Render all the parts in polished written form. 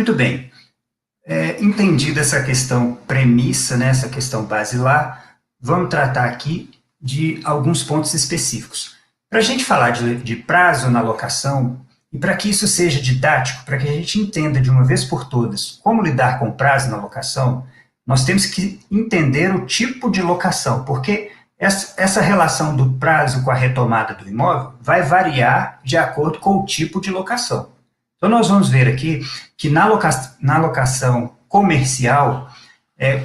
Muito bem. Entendida essa questão premissa, né, essa questão basilar, vamos tratar aqui de alguns pontos específicos. Para a gente falar de prazo na locação, e para que isso seja didático, para que a gente entenda de uma vez por todas como lidar com prazo na locação, nós temos que entender o tipo de locação, porque essa relação do prazo com a retomada do imóvel vai variar de acordo com o tipo de locação. Então, nós vamos ver aqui que na locação comercial,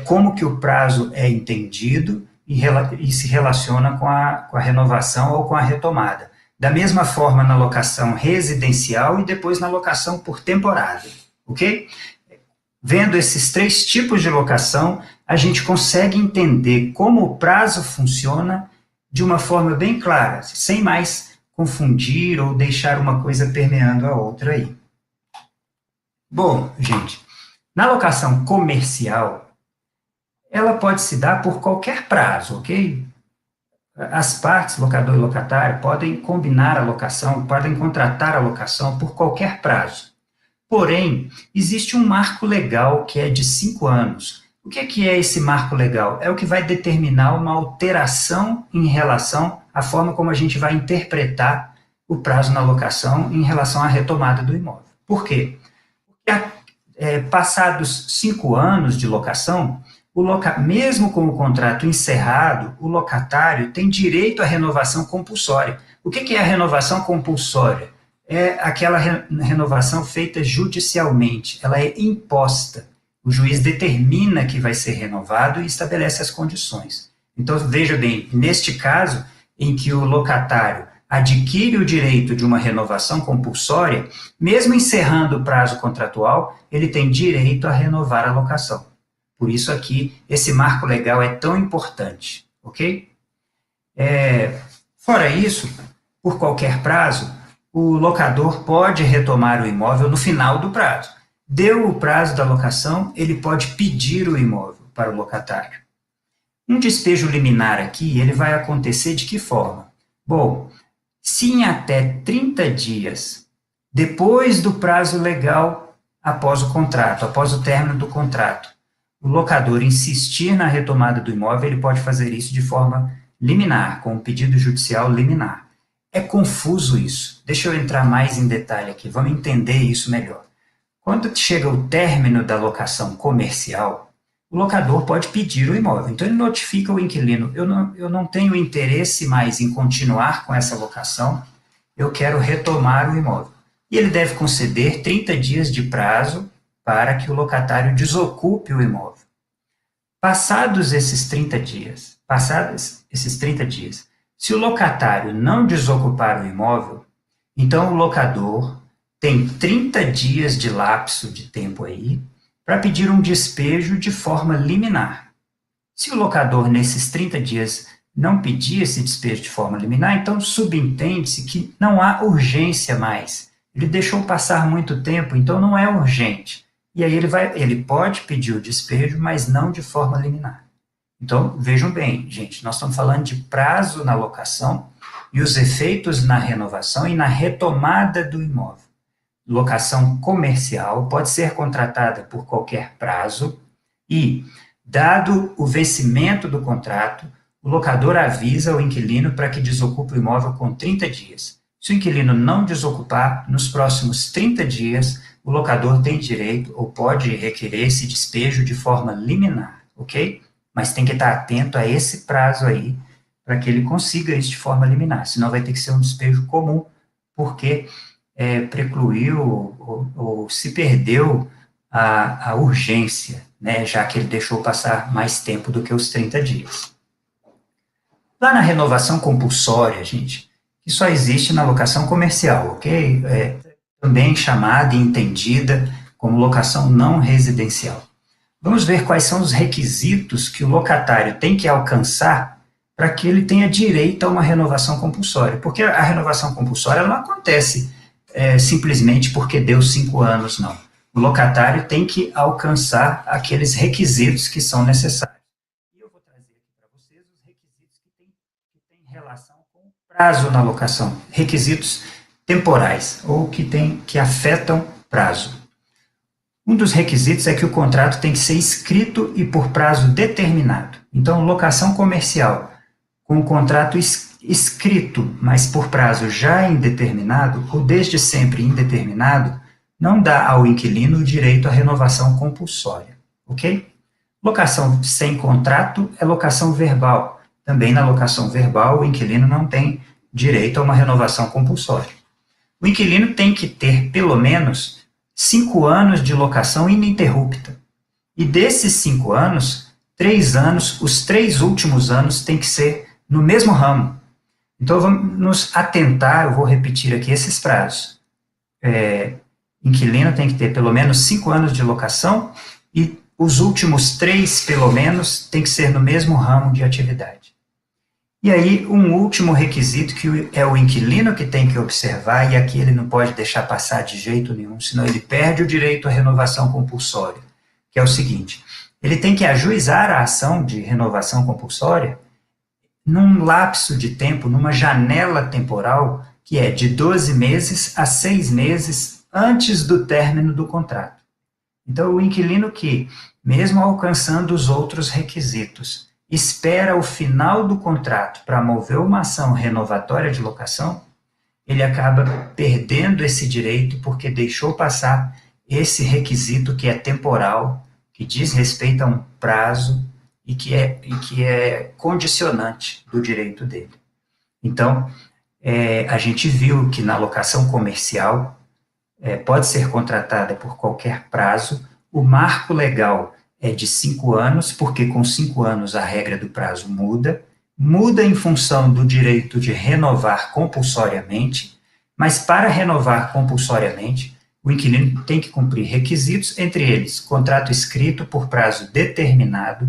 como que o prazo é entendido e se relaciona com a renovação ou com a retomada. Da mesma forma na locação residencial e depois na locação por temporada, ok? Vendo esses três tipos de locação, a gente consegue entender como o prazo funciona de uma forma bem clara, sem mais confundir ou deixar uma coisa permeando a outra aí. Bom, gente, na locação comercial, ela pode se dar por qualquer prazo, ok? As partes, locador e locatário, podem combinar a locação, podem contratar a locação por qualquer prazo. Porém, existe um marco legal que é de 5 anos. O que é esse marco legal? É o que vai determinar uma alteração em relação à forma como a gente vai interpretar o prazo na locação em relação à retomada do imóvel. Por quê? Passados 5 anos de locação, mesmo com o contrato encerrado, o locatário tem direito à renovação compulsória. O que é a renovação compulsória? É aquela renovação feita judicialmente, ela é imposta. O juiz determina que vai ser renovado e estabelece as condições. Então, veja bem, neste caso, em que o locatário adquire o direito de uma renovação compulsória, mesmo encerrando o prazo contratual, ele tem direito a renovar a locação. Por isso aqui, esse marco legal é tão importante, ok? Fora isso, por qualquer prazo, o locador pode retomar o imóvel no final do prazo. Deu o prazo da locação, ele pode pedir o imóvel para o locatário. Um despejo liminar aqui, ele vai acontecer de que forma? Bom, se em até 30 dias, depois do prazo legal, após o contrato, após o término do contrato, o locador insistir na retomada do imóvel, ele pode fazer isso de forma liminar, com um pedido judicial liminar. É confuso isso. Deixa eu entrar mais em detalhe aqui, vamos entender isso melhor. Quando chega o término da locação comercial, o locador pode pedir o imóvel. Então, ele notifica o inquilino, eu não tenho interesse mais em continuar com essa locação, eu quero retomar o imóvel. E ele deve conceder 30 dias de prazo para que o locatário desocupe o imóvel. Passados esses 30 dias, se o locatário não desocupar o imóvel, então o locador tem 30 dias de lapso de tempo aí para pedir um despejo de forma liminar. Se o locador, nesses 30 dias, não pedir esse despejo de forma liminar, então subentende-se que não há urgência mais. Ele deixou passar muito tempo, então não é urgente. E aí ele pode pedir o despejo, mas não de forma liminar. Então, vejam bem, gente, nós estamos falando de prazo na locação e os efeitos na renovação e na retomada do imóvel. Locação comercial pode ser contratada por qualquer prazo e, dado o vencimento do contrato, o locador avisa o inquilino para que desocupe o imóvel com 30 dias. Se o inquilino não desocupar, nos próximos 30 dias, o locador tem direito ou pode requerer esse despejo de forma liminar, ok? Mas tem que estar atento a esse prazo aí, para que ele consiga isso de forma liminar, senão vai ter que ser um despejo comum, porque precluiu ou se perdeu a urgência, né, já que ele deixou passar mais tempo do que os 30 dias. Lá na renovação compulsória, gente, que só existe na locação comercial, ok? Também chamada e entendida como locação não residencial. Vamos ver quais são os requisitos que o locatário tem que alcançar para que ele tenha direito a uma renovação compulsória. Porque a renovação compulsória não acontece simplesmente porque deu 5 anos, não. O locatário tem que alcançar aqueles requisitos que são necessários. E eu vou trazer aqui para vocês os requisitos que têm relação com o prazo na locação, requisitos temporais, ou que afetam prazo. Um dos requisitos é que o contrato tem que ser escrito e por prazo determinado. Então, locação comercial com o contrato escrito, mas por prazo já indeterminado, ou desde sempre indeterminado, não dá ao inquilino o direito à renovação compulsória, ok? Locação sem contrato é locação verbal. Também na locação verbal, o inquilino não tem direito a uma renovação compulsória. O inquilino tem que ter, pelo menos, 5 anos de locação ininterrupta. E desses 5 anos, 3 anos, os 3 últimos anos têm que ser no mesmo ramo. Então, vamos nos atentar, eu vou repetir aqui esses prazos. Inquilino tem que ter pelo menos 5 anos de locação e os últimos 3, pelo menos, tem que ser no mesmo ramo de atividade. E aí, um último requisito que é o inquilino que tem que observar, e aqui ele não pode deixar passar de jeito nenhum, senão ele perde o direito à renovação compulsória, que é o seguinte: ele tem que ajuizar a ação de renovação compulsória num lapso de tempo, numa janela temporal, que é de 12 meses a 6 meses antes do término do contrato. Então, o inquilino que, mesmo alcançando os outros requisitos, espera o final do contrato para mover uma ação renovatória de locação, ele acaba perdendo esse direito porque deixou passar esse requisito que é temporal, que diz respeito a um prazo e que é condicionante do direito dele. Então, a gente viu que na locação comercial pode ser contratada por qualquer prazo. O marco legal é de 5 anos, porque com 5 anos a regra do prazo muda em função do direito de renovar compulsoriamente, mas para renovar compulsoriamente, o inquilino tem que cumprir requisitos, entre eles, contrato escrito por prazo determinado,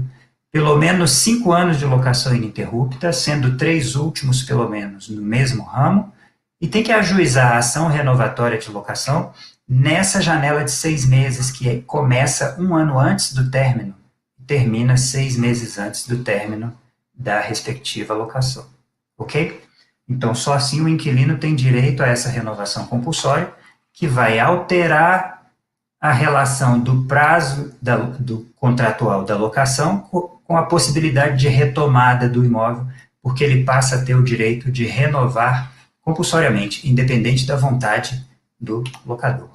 pelo menos 5 anos de locação ininterrupta, sendo 3 últimos, pelo menos, no mesmo ramo, e tem que ajuizar a ação renovatória de locação nessa janela de 6 meses, que começa 1 ano antes do término e termina 6 meses antes do término da respectiva locação. Ok? Então, só assim o inquilino tem direito a essa renovação compulsória, que vai alterar a relação do prazo do contratual da locação com a possibilidade de retomada do imóvel, porque ele passa a ter o direito de renovar compulsoriamente, independente da vontade do locador.